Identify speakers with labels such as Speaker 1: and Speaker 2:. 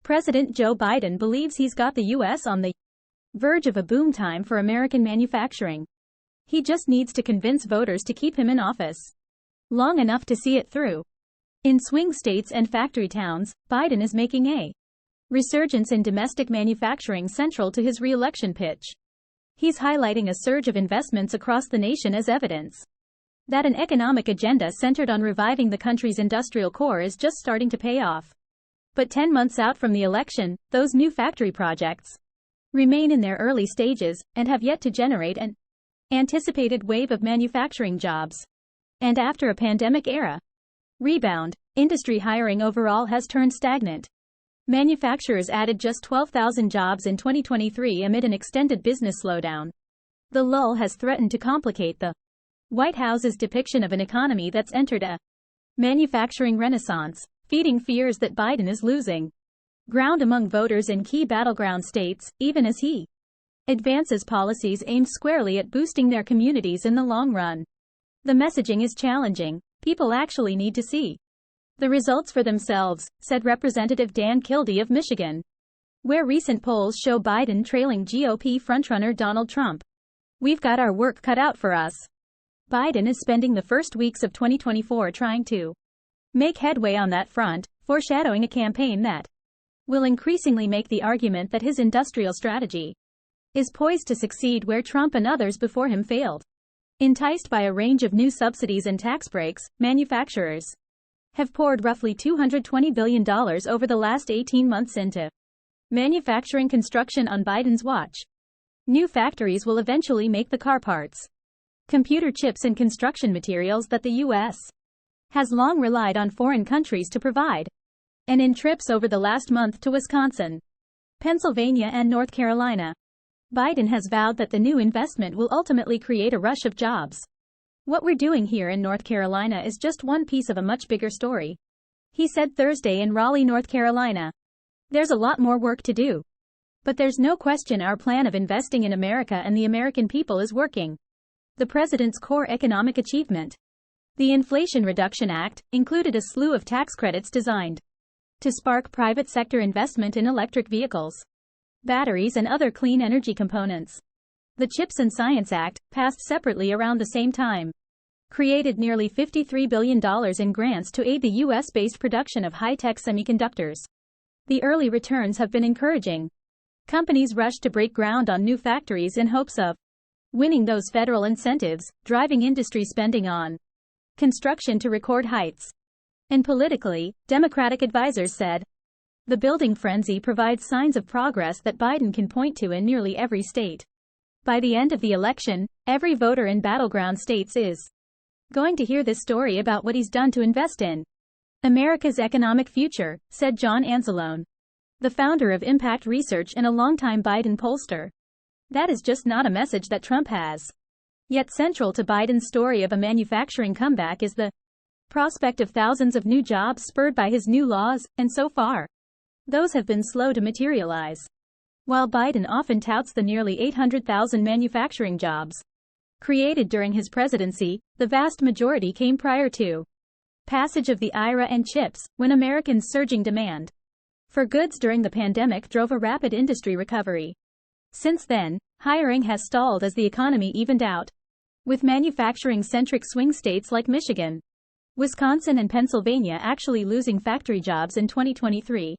Speaker 1: President Joe Biden believes he's got the U.S. on the verge of a boom time for American manufacturing. He just needs to convince voters to keep him in office long enough to see it through. In swing states and factory towns, Biden is making a resurgence in domestic manufacturing central to his re-election pitch. He's highlighting a surge of investments across the nation as evidence that an economic agenda centered on reviving the country's industrial core is just starting to pay off. But 10 months out from the election, those new factory projects remain in their early stages and have yet to generate an anticipated wave of manufacturing jobs. And after a pandemic-era rebound, industry hiring overall has turned stagnant. Manufacturers added just 12,000 jobs in 2023 amid an extended business slowdown. The lull has threatened to complicate the White House's depiction of an economy that's entered a manufacturing renaissance, feeding fears that Biden is losing ground among voters in key battleground states, even as he advances policies aimed squarely at boosting their communities in the long run. The messaging is challenging. People actually need to see the results for themselves, said Representative Dan Kildee of Michigan, where recent polls show Biden trailing GOP frontrunner Donald Trump. We've got our work cut out for us. Biden is spending the first weeks of 2024 trying to make headway on that front, foreshadowing a campaign that will increasingly make the argument that his industrial strategy is poised to succeed where Trump and others before him failed. Enticed by a range of new subsidies and tax breaks, manufacturers have poured roughly $220 billion over the last 18 months into manufacturing construction on Biden's watch. New factories will eventually make the car parts, computer chips and construction materials that the U.S. has long relied on foreign countries to provide. And in trips over the last month to Wisconsin, Pennsylvania and North Carolina, Biden has vowed that the new investment will ultimately create a rush of jobs. What we're doing here in North Carolina is just one piece of a much bigger story, he said Thursday in Raleigh, North Carolina. There's a lot more work to do. But there's no question our plan of investing in America and the American people is working. The president's core economic achievement, the Inflation Reduction Act, included a slew of tax credits designed to spark private sector investment in electric vehicles, batteries and other clean energy components. The CHIPS and Science Act, passed separately around the same time, created nearly $53 billion in grants to aid the U.S.-based production of high-tech semiconductors. The early returns have been encouraging. Companies rushed to break ground on new factories in hopes of winning those federal incentives, driving industry spending on construction to record heights. And politically, Democratic advisors said, the building frenzy provides signs of progress that Biden can point to in nearly every state. By the end of the election, every voter in battleground states is going to hear this story about what he's done to invest in America's economic future, said John Anzalone, the founder of Impact Research and a longtime Biden pollster. That is just not a message that Trump has. Yet central to Biden's story of a manufacturing comeback is the prospect of thousands of new jobs spurred by his new laws, and so far, those have been slow to materialize. While Biden often touts the nearly 800,000 manufacturing jobs created during his presidency, the vast majority came prior to passage of the IRA and CHIPS, when Americans' surging demand for goods during the pandemic drove a rapid industry recovery. Since then, hiring has stalled as the economy evened out, with manufacturing-centric swing states like Michigan, Wisconsin and Pennsylvania actually losing factory jobs in 2023.